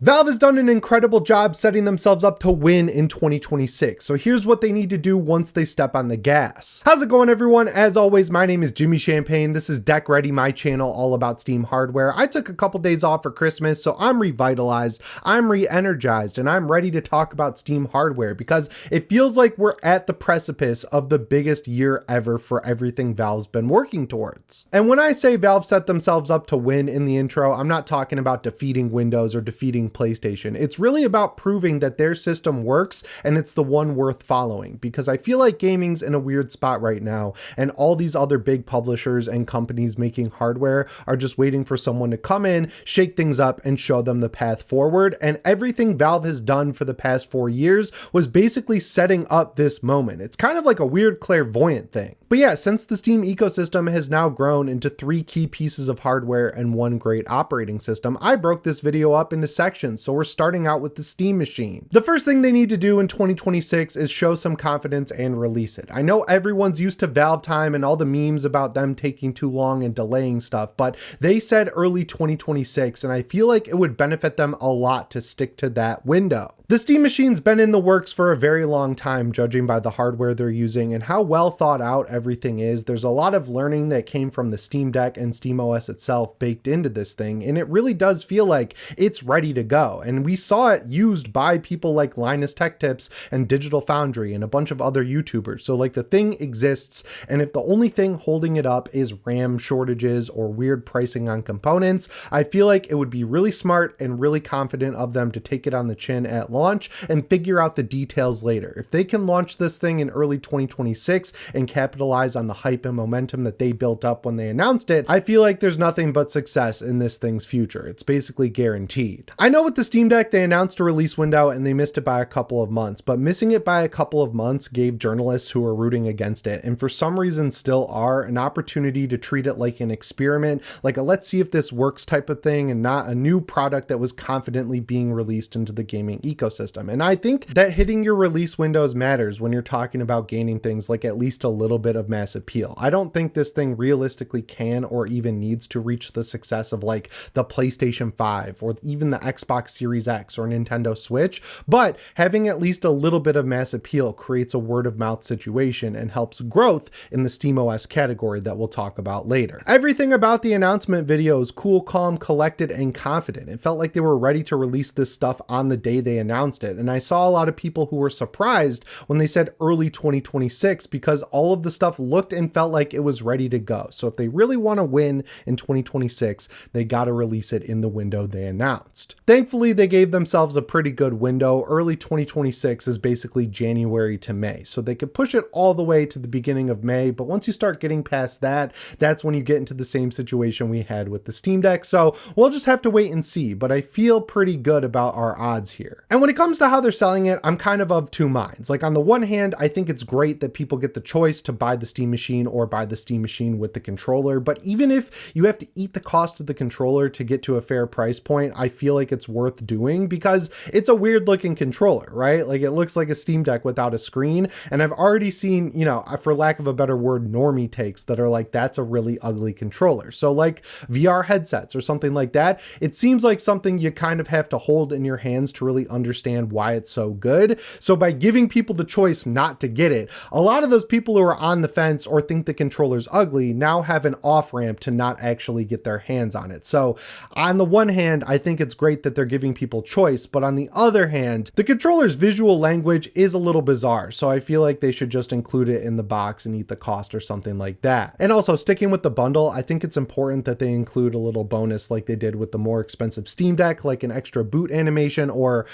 Valve has done an incredible job setting themselves up to win in 2026. So here's what they need to do once they step on the gas. How's it going, everyone? As always, my name is Jimmy Champagne. This is Deck Ready, my channel all about Steam hardware. I took a couple days off for Christmas, so I'm revitalized, I'm re-energized, and I'm ready to talk about Steam hardware because it feels like we're at the precipice of the biggest year ever for everything Valve's been working towards. And when I say Valve set themselves up to win in the intro, I'm not talking about defeating Windows or defeating PlayStation. It's really about proving that their system works and it's the one worth following, because I feel like gaming's in a weird spot right now and all these other big publishers and companies making hardware are just waiting for someone to come in, shake things up and show them the path forward. And everything Valve has done for the past 4 years was basically setting up this moment. It's kind of like a weird clairvoyant thing. But yeah, since the Steam ecosystem has now grown into 3 key pieces of hardware and 1 great operating system, I broke this video up into sections, so we're starting out with the Steam machine. The first thing they need to do in 2026 is show some confidence and release it. I know everyone's used to Valve time and all the memes about them taking too long and delaying stuff, but they said early 2026, and I feel like it would benefit them a lot to stick to that window. The Steam machine's been in the works for a very long time, judging by the hardware they're using and how well thought out everything is. There's a lot of learning that came from the Steam Deck and SteamOS itself baked into this thing, and it really does feel like it's ready to go. And we saw it used by people like Linus Tech Tips and Digital Foundry and a bunch of other YouTubers. So like the thing exists, and if the only thing holding it up is RAM shortages or weird pricing on components, I feel like it would be really smart and really confident of them to take it on the chin at launch and figure out the details later. If they can launch this thing in early 2026 and capitalize on the hype and momentum that they built up when they announced it, I feel like there's nothing but success in this thing's future. It's basically guaranteed. I know with the Steam Deck, they announced a release window and they missed it by a couple of months, but missing it by a couple of months gave journalists who are rooting against it, and for some reason still are, an opportunity to treat it like an experiment, like a let's see if this works type of thing, and not a new product that was confidently being released into the gaming ecosystem. And I think that hitting your release windows matters when you're talking about gaining things like at least a little bit of mass appeal. I don't think this thing realistically can or even needs to reach the success of like the PlayStation 5 or even the Xbox Series X or Nintendo Switch, but having at least a little bit of mass appeal creates a word of mouth situation and helps growth in the SteamOS category that we'll talk about later. Everything about the announcement video is cool, calm, collected, and confident. It felt like they were ready to release this stuff on the day they announced it. And I saw a lot of people who were surprised when they said early 2026 because all of the stuff looked and felt like it was ready to go. So if they really want to win in 2026, they got to release it in the window they announced. Thankfully, they gave themselves a pretty good window. Early 2026 is basically January to May. So they could push it all the way to the beginning of May. But once you start getting past that, that's when you get into the same situation we had with the Steam Deck. So we'll just have to wait and see. But I feel pretty good about our odds here. And when it comes to how they're selling it, I'm kind of 2 minds. Like on the one hand, I think it's great that people get the choice to buy the Steam machine or buy the Steam machine with the controller. But even if you have to eat the cost of the controller to get to a fair price point, I feel like it's worth doing because it's a weird looking controller, right? Like it looks like a Steam Deck without a screen. And I've already seen, you know, for lack of a better word, normie takes that are like, that's a really ugly controller. So like VR headsets or something like that, it seems like something you kind of have to hold in your hands to really understand why it's so good. So by giving people the choice not to get it, a lot of those people who are on the fence or think the controller's ugly now have an off ramp to not actually get their hands on it. So on the one hand, I think it's great that they're giving people choice, but on the other hand, the controller's visual language is a little bizarre. So I feel like they should just include it in the box and eat the cost or something like that. And also sticking with the bundle, I think it's important that they include a little bonus like they did with the more expensive Steam Deck, like an extra boot animation or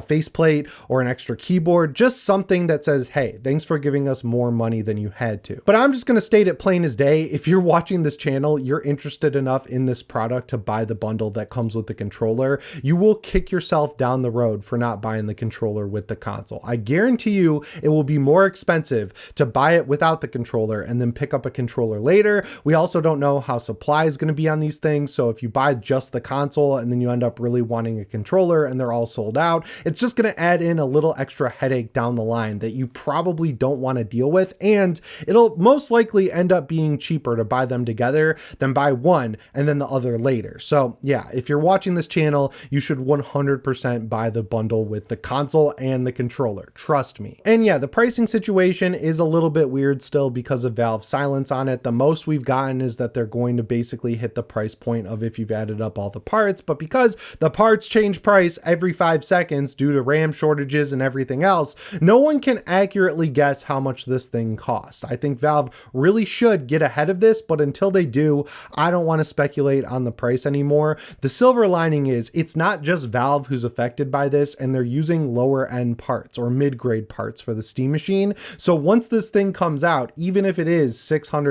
faceplate or an extra keyboard, just something that says, hey, thanks for giving us more money than you had to. But I'm just going to state it plain as day. If you're watching this channel, you're interested enough in this product to buy the bundle that comes with the controller, you will kick yourself down the road for not buying the controller with the console. I guarantee you it will be more expensive to buy it without the controller and then pick up a controller later. We also don't know how supply is going to be on these things. So if you buy just the console and then you end up really wanting a controller and they're all sold out, it's just going to add in a little extra headache down the line that you probably don't want to deal with, and it'll most likely end up being cheaper to buy them together than buy one and then the other later. So yeah, if you're watching this channel, you should 100% buy the bundle with the console and the controller, trust me. And yeah, the pricing situation is a little bit weird still because of Valve's silence on it. The most we've gotten is that they're going to basically hit the price point of if you've added up all the parts, but because the parts change price every 5 seconds due to RAM shortages and everything else, no one can accurately guess how much this thing costs. I think Valve really should get ahead of this, but until they do, I don't want to speculate on the price anymore. The silver lining is it's not just Valve who's affected by this, and they're using lower end parts or mid-grade parts for the Steam machine. So once this thing comes out, even if it is $600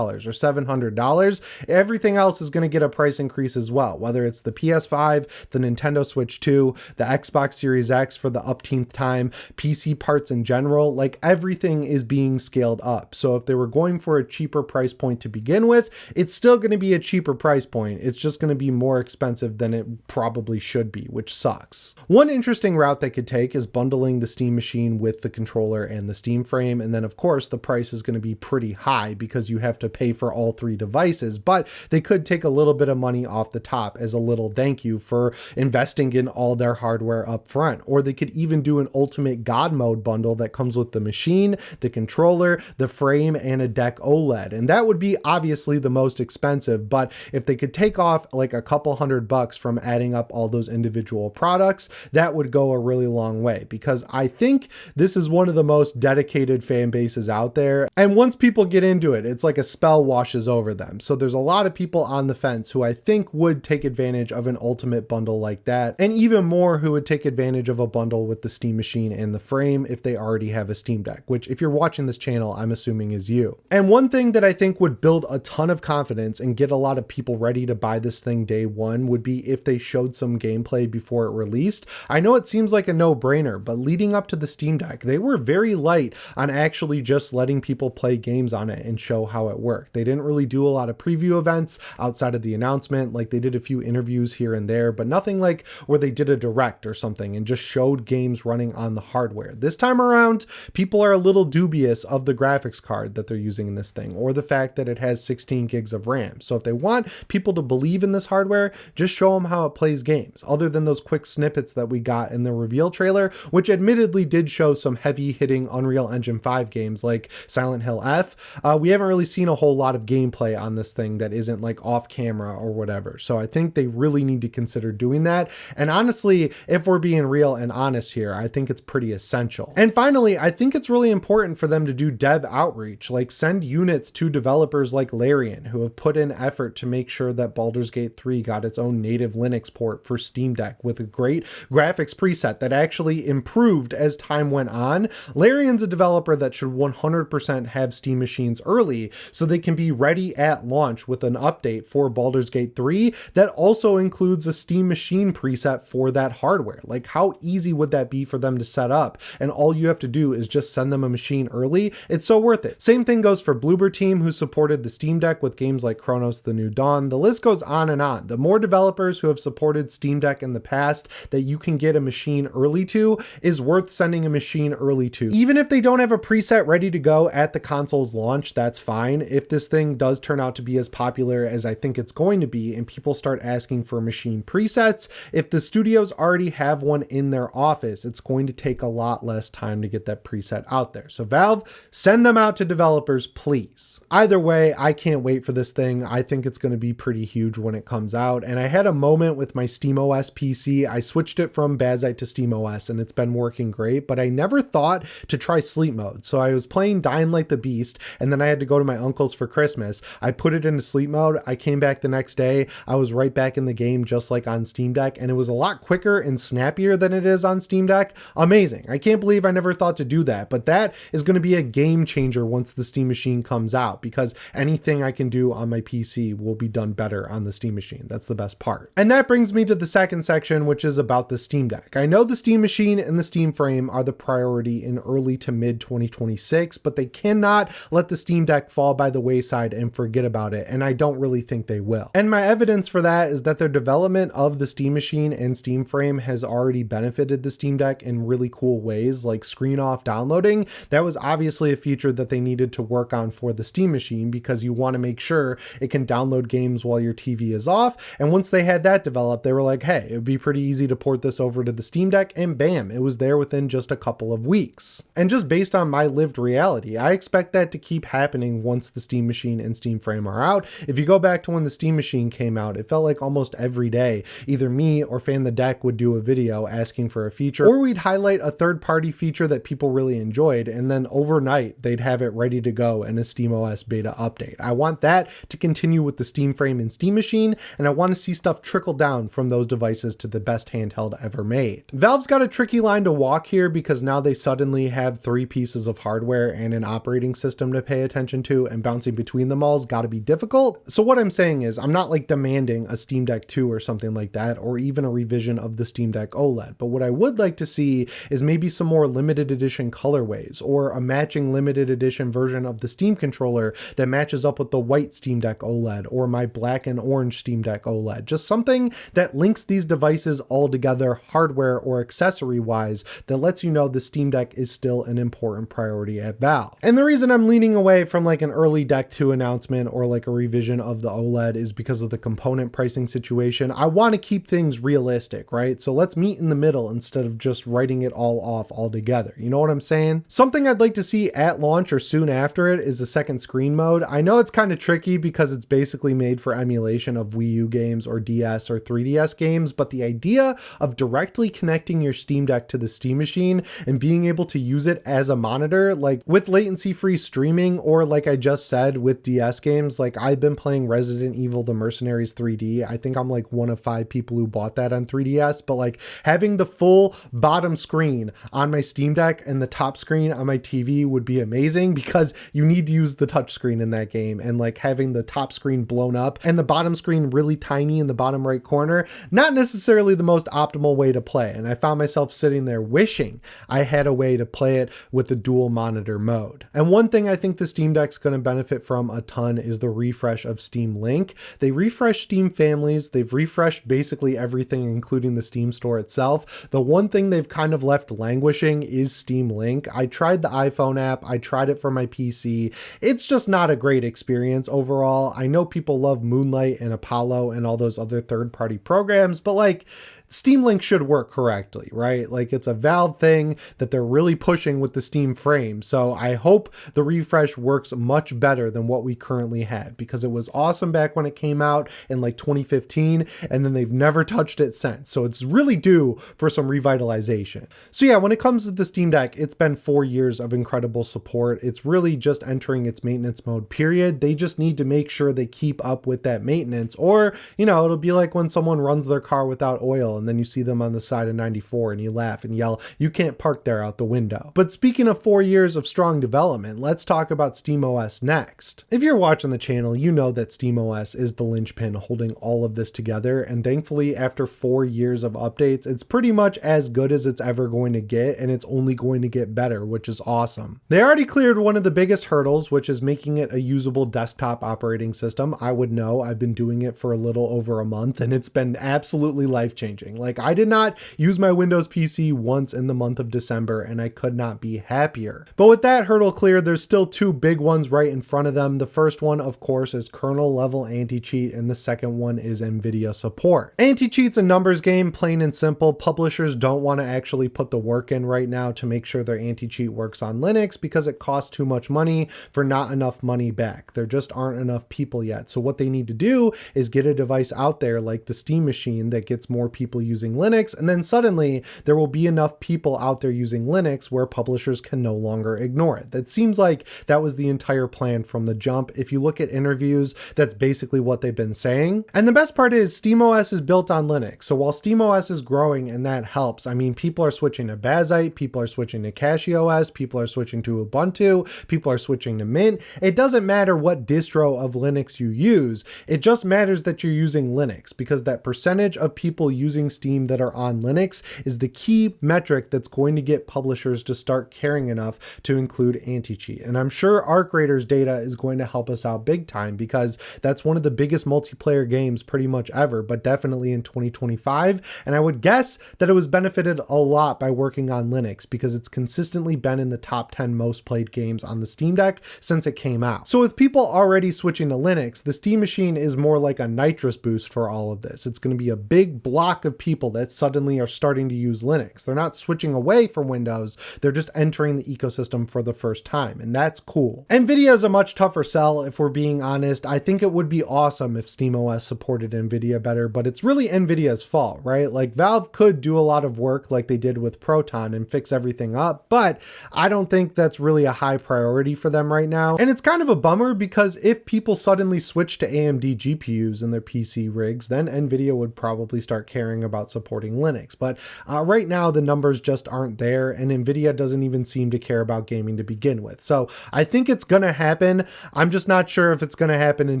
or $700, everything else is going to get a price increase as well, whether it's the PS5, the Nintendo Switch 2, the Xbox Series X for the upteenth time, PC parts in general, like everything is being scaled up. So if they were going for a cheaper price point to begin with, it's still going to be a cheaper price point. It's just going to be more expensive than it probably should be, which sucks. One interesting route they could take is bundling the Steam machine with the controller and the Steam frame. And then of course the price is going to be pretty high because you have to pay for all 3 devices, but they could take a little bit of money off the top as a little thank you for investing in all their hardware up front. Or they could even do an ultimate God mode bundle that comes with the machine, the controller, the frame, and a deck OLED. And that would be obviously the most expensive, but if they could take off like a couple $100 from adding up all those individual products, that would go a really long way, because I think this is one of the most dedicated fan bases out there. And once people get into it, it's like a spell washes over them. So there's a lot of people on the fence who I think would take advantage of an ultimate bundle like that, and even more who would take advantage of a bundle with the Steam machine and the frame if they already have a Steam Deck, which if you're watching this channel, I'm assuming is you. And one thing that I think would build a ton of confidence and get a lot of people ready to buy this thing day one would be if they showed some gameplay before it released. I know it seems like a no-brainer, but leading up to the Steam Deck, they were very light on actually just letting people play games on it and show how it worked. They didn't really do a lot of preview events outside of the announcement. Like they did a few interviews here and there, but nothing like where they did a direct or something and just showed games running on the hardware. This time around, people are a little dubious of the graphics card that they're using in this thing, or the fact that it has 16 gigs of RAM. So if they want people to believe in this hardware, just show them how it plays games, other than those quick snippets that we got in the reveal trailer, which admittedly did show some heavy hitting Unreal Engine 5 games like Silent Hill F. We haven't really seen a whole lot of gameplay on this thing that isn't like off camera or whatever. So I think they really need to consider doing that. And honestly, if we're being real and honest here, I think it's pretty essential. And finally, I think it's really important for them to do dev outreach, like send units to developers like Larian, who have put in effort to make sure that Baldur's Gate 3 got its own native Linux port for Steam Deck with a great graphics preset that actually improved as time went on. Larian's a developer that should 100% have Steam machines early so they can be ready at launch with an update for Baldur's Gate 3 that also includes a Steam machine preset for that hardware. Like how easy would that be for them to set up? And all you have to do is just send them a machine early. It's so worth it. Same thing goes for Bloober Team, who supported the Steam Deck with games like Chronos: The New Dawn. The list goes on and on. The more developers who have supported Steam Deck in the past that you can get a machine early to is worth sending a machine early to. Even if they don't have a preset ready to go at the console's launch, that's fine. If this thing does turn out to be as popular as I think it's going to be and people start asking for machine presets, if the studios already have one in their office, it's going to take a lot less time to get that preset out there. So Valve, send them out to developers, please. Either way, I can't wait for this thing. I think it's going to be pretty huge when it comes out. And I had a moment with my SteamOS PC. I switched it from Bazite to SteamOS and it's been working great, but I never thought to try sleep mode. So I was playing Dying Like the Beast and then I had to go to my uncle's for Christmas. I put it into sleep mode. I came back the next day. I was right back in the game just like on Steam Deck, and it was a lot quicker and snappier than it is on Steam Deck. Amazing. I can't believe I never thought to do that, but that is going to be a game changer once the Steam machine comes out, because anything I can do on my PC will be done better on the Steam machine. That's the best part. And that brings me to the second section, which is about the Steam Deck. I know the Steam machine and the Steam frame are the priority in early to mid 2026, but they cannot let the Steam Deck fall by the wayside and forget about it, and I don't really think they will. And my evidence for that is that their development of the Steam machine and Steam frame has already benefited the Steam Deck in really cool ways, like screen off downloading. That was obviously a feature that they needed to work on for the Steam machine, because you want to make sure it can download games while your TV is off. And once they had that developed, they were like, hey, it would be pretty easy to port this over to the Steam Deck, and bam, it was there within just a couple of weeks. And just based on my lived reality, I expect that to keep happening once the Steam machine and Steam Frame are out. If you go back to when the Steam machine came out, it felt like almost every day, either me or Fan the Deck would do a video asking for a feature, or we'd highlight a third-party feature that people really enjoyed, and then overnight they'd have it ready to go in a SteamOS beta update. I want that to continue with the Steam Frame and Steam machine, and I want to see stuff trickle down from those devices to the best handheld ever made. Valve's got a tricky line to walk here, because now they suddenly have 3 pieces of hardware and an operating system to pay attention to, and bouncing between them all's got to be difficult. So what I'm saying is, I'm not like demanding a Steam Deck 2 or something like that, or even a revision of the Steam Deck OLED, but what I would like to see is maybe some more limited edition colorways, or a matching limited edition version of the Steam controller that matches up with the white Steam Deck OLED, or my black and orange Steam Deck OLED. Just something that links these devices all together hardware or accessory wise, that lets you know the Steam Deck is still an important priority at Valve. And the reason I'm leaning away from like an early Deck 2 announcement or like a revision of the OLED is because of the component pricing situation. I want to keep things realistic, right? So let's meet in the middle instead of just writing it all off altogether. You know what I'm saying? Something I'd like to see at launch or soon after it is a second screen mode. I know it's kind of tricky because it's basically made for emulation of Wii U games or DS or 3DS games, but the idea of directly connecting your Steam Deck to the Steam machine and being able to use it as a monitor, like with latency-free streaming, or like I just said, with DS games, like I've been playing Resident Evil The Mercenaries 3D. I think I'm like one of 5 people who bought that on 3DS, but like having the full bottom screen on my Steam Deck and the top screen on my TV would be amazing, because you need to use the touch screen in that game, and like having the top screen blown up and the bottom screen really tiny in the bottom right corner, not necessarily the most optimal way to play. And I found myself sitting there wishing I had a way to play it with the dual monitor mode. And one thing I think the Steam Deck's going to benefit from a ton is the refresh of Steam Link. They refreshed Steam Families, they've refreshed basically everything, including the Steam store itself. The one thing they've kind of left languishing is Steam Link. I tried the iPhone app, I tried it for my PC. It's just not a great experience overall. I know people love Moonlight and Apollo and all those other third-party programs, but like, Steam Link should work correctly, right? Like, it's a Valve thing that they're really pushing with the Steam Frame. So I hope the refresh works much better than what we currently have, because it was awesome back when it came out in like 2015, and then they've never touched it since. So it's really due for some revitalization. So yeah, when it comes to the Steam Deck, it's been 4 years of incredible support. It's really just entering its maintenance mode, period. They just need to make sure they keep up with that maintenance, or, you know, it'll be like when someone runs their car without oil and then you see them on the side of 94 and you laugh and yell, you can't park there out the window. But speaking of 4 years of strong development, let's talk about SteamOS next. If you're watching the channel, you know that SteamOS is the linchpin holding all of this together, and thankfully after 4 years of updates, it's pretty much as good as it's ever going to get, and it's only going to get better, which is awesome. They already cleared one of the biggest hurdles, which is making it a usable desktop operating system. I would know, I've been doing it for a little over a month, and it's been absolutely life-changing. Like, I did not use my Windows PC once in the month of December, and I could not be happier. But with that hurdle cleared, there's still 2 big ones right in front of them. The first one, of course, is kernel level anti-cheat, and the second one is NVIDIA support. Anti-cheat's a numbers game, plain and simple. Publishers don't want to actually put the work in right now to make sure their anti-cheat works on Linux, because it costs too much money for not enough money back. There just aren't enough people yet. So what they need to do is get a device out there like the Steam machine that gets more people using Linux, and then suddenly there will be enough people out there using Linux where publishers can no longer ignore it. That seems like that was the entire plan from the jump. If you look at interviews, that's basically what they've been saying. And the best part is SteamOS is built on Linux. So while SteamOS is growing and that helps, I mean, people are switching to Bazzite, people are switching to CachyOS, people are switching to Ubuntu, people are switching to Mint. It doesn't matter what distro of Linux you use. It just matters that you're using Linux, because that percentage of people using Steam that are on Linux is the key metric that's going to get publishers to start caring enough to include anti-cheat. And I'm sure ArcRaider's data is going to help us out big time, because that's one of the biggest multiplayer games pretty much ever, but definitely in 2025. And I would guess that it was benefited a lot by working on Linux, because it's consistently been in the top 10 most played games on the Steam Deck since it came out. So with people already switching to Linux, the Steam machine is more like a nitrous boost for all of this. It's going to be a big block of people that suddenly are starting to use Linux. They're not switching away from Windows, they're just entering the ecosystem for the first time, and that's cool. NVIDIA is a much tougher sell, if we're being honest. I think it would be awesome if SteamOS supported NVIDIA better, but it's really NVIDIA's fault, right? Like, Valve could do a lot of work like they did with Proton and fix everything up, but I don't think that's really a high priority for them right now. And it's kind of a bummer, because if people suddenly switch to AMD GPUs in their PC rigs, then NVIDIA would probably start caring about supporting Linux. But right now the numbers just aren't there, and NVIDIA doesn't even seem to care about gaming to begin with. So I think it's gonna happen. I'm just not sure if it's gonna happen in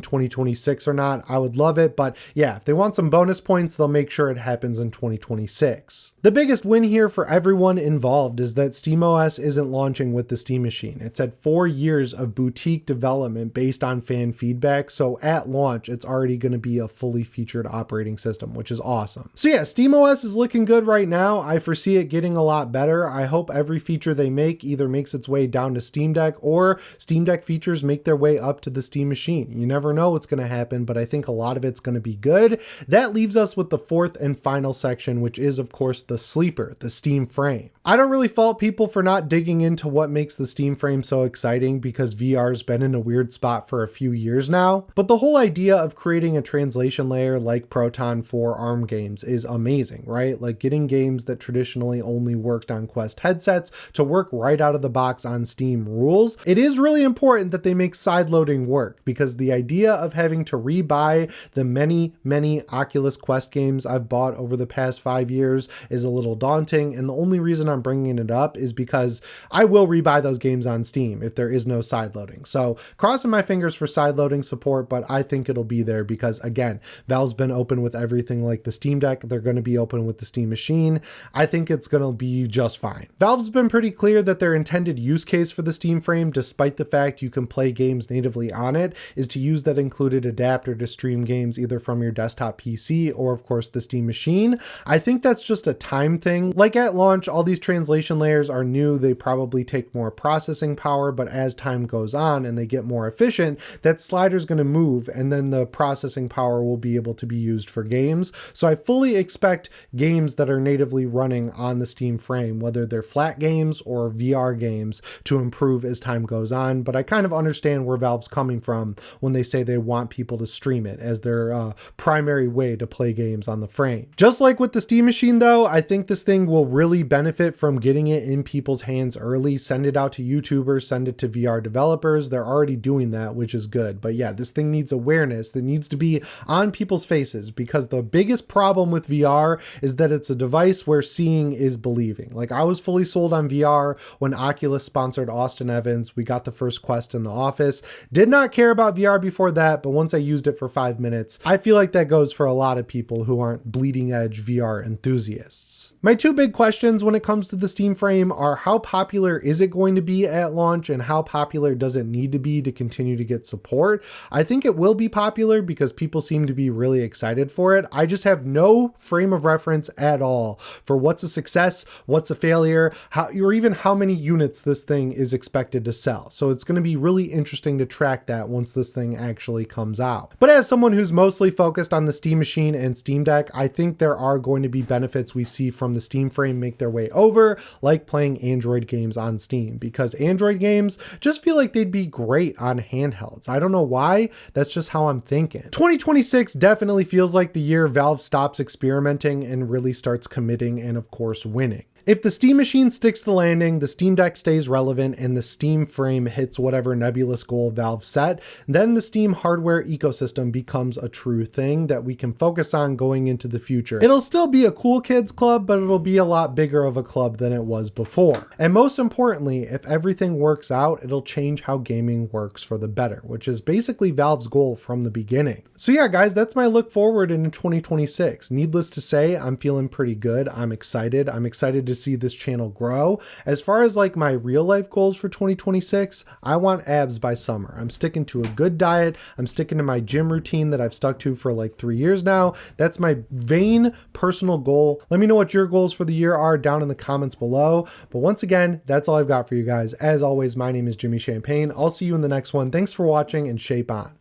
2026 or not. I would love it, but yeah, if they want some bonus points, they'll make sure it happens in 2026. The biggest win here for everyone involved is that SteamOS isn't launching with the Steam machine. It's had 4 years of boutique development based on fan feedback, so at launch it's already going to be a fully featured operating system, which is awesome. So yeah, SteamOS is looking good right now. I foresee it getting a lot better. I hope every feature they make either makes its way down to Steam Deck, or Steam Deck features make their way up to the Steam machine. You never know what's going to happen, but I think a lot of it's going to be good. That leaves us with the fourth and final section, which is of course the sleeper, the Steam frame. I don't really fault people for not digging into what makes the Steam frame so exciting, because VR's been in a weird spot for a few years now, but the whole idea of creating a translation layer like Proton for ARM games is amazing, right? Like getting games that traditionally only worked on Quest headsets to work right out of the box on Steam rules. It is really important that they make sideloading work, because the idea of having to rebuy the many Oculus Quest games I've bought over the past 5 years is a little daunting, and the only reason I'm bringing it up is because I will rebuy those games on Steam if there is no sideloading. So crossing my fingers for sideloading support, but I think it'll be there, because again, Valve's been open with everything like the Steam Deck. They're going to be open with the Steam machine. I think it's going to be just fine. Valve's been pretty clear that their intended use case for the Steam frame, despite the fact you can play games natively on it, is to use that included adapter to stream games either from your desktop PC or of course the Steam machine. I think that's just a time thing. Like at launch, all these translation layers are new. They probably take more processing power, but as time goes on and they get more efficient, that slider's going to move, and then the processing power will be able to be used for games. So I fully expect games that are natively running on the Steam frame, whether they're flat games or VR games, to improve as time goes on. But I kind of understand where Valve's coming from when they say they want people to stream it as their primary way to play games on the frame. Just like with the Steam machine though, I think this thing will really benefit from getting it in people's hands early. Send it out to YouTubers, send it to VR developers. They're already doing that, which is good. But yeah, this thing needs awareness. That needs to be on people's faces, because the biggest problem with VR is that it's a device where seeing is believing. Like, I was fully sold on VR when Oculus sponsored Austin Evans. We got the first Quest in the office. Did not care about VR before that, but once I used it for 5 minutes, I feel like that goes for a lot of people who aren't bleeding edge VR enthusiasts. My two big questions when it comes to the Steam frame are, how popular is it going to be at launch, and how popular does it need to be to continue to get support? I think it will be popular because people seem to be really excited for it. I just have no frame of reference at all for what's a success, what's a failure, or even how many units this thing is expected to sell. So it's going to be really interesting to track that once this thing actually comes out. But as someone who's mostly focused on the Steam machine and Steam Deck, I think there are going to be benefits we see from the Steam frame make their way over, like playing Android games on Steam, because Android games just feel like they'd be great on handhelds. I don't know why, that's just how I'm thinking. 2026 definitely feels like the year Valve stops experimenting and really starts committing and of course winning. If the Steam machine sticks the landing, the Steam Deck stays relevant, and the Steam frame hits whatever nebulous goal Valve set, then the Steam hardware ecosystem becomes a true thing that we can focus on going into the future. It'll still be a cool kids club, but it'll be a lot bigger of a club than it was before. And most importantly, if everything works out, it'll change how gaming works for the better, which is basically Valve's goal from the beginning. So yeah, guys, that's my look forward into 2026. Needless to say, I'm feeling pretty good. I'm excited. I'm excited to see this channel grow. As far as like my real life goals for 2026, I want abs by summer. I'm sticking to a good diet. I'm sticking to my gym routine that I've stuck to for like 3 years now. That's my vain personal goal. Let me know what your goals for the year are down in the comments below. But once again, that's all I've got for you guys. As always, my name is Jimmy Champagne. I'll see you in the next one. Thanks for watching and shape on.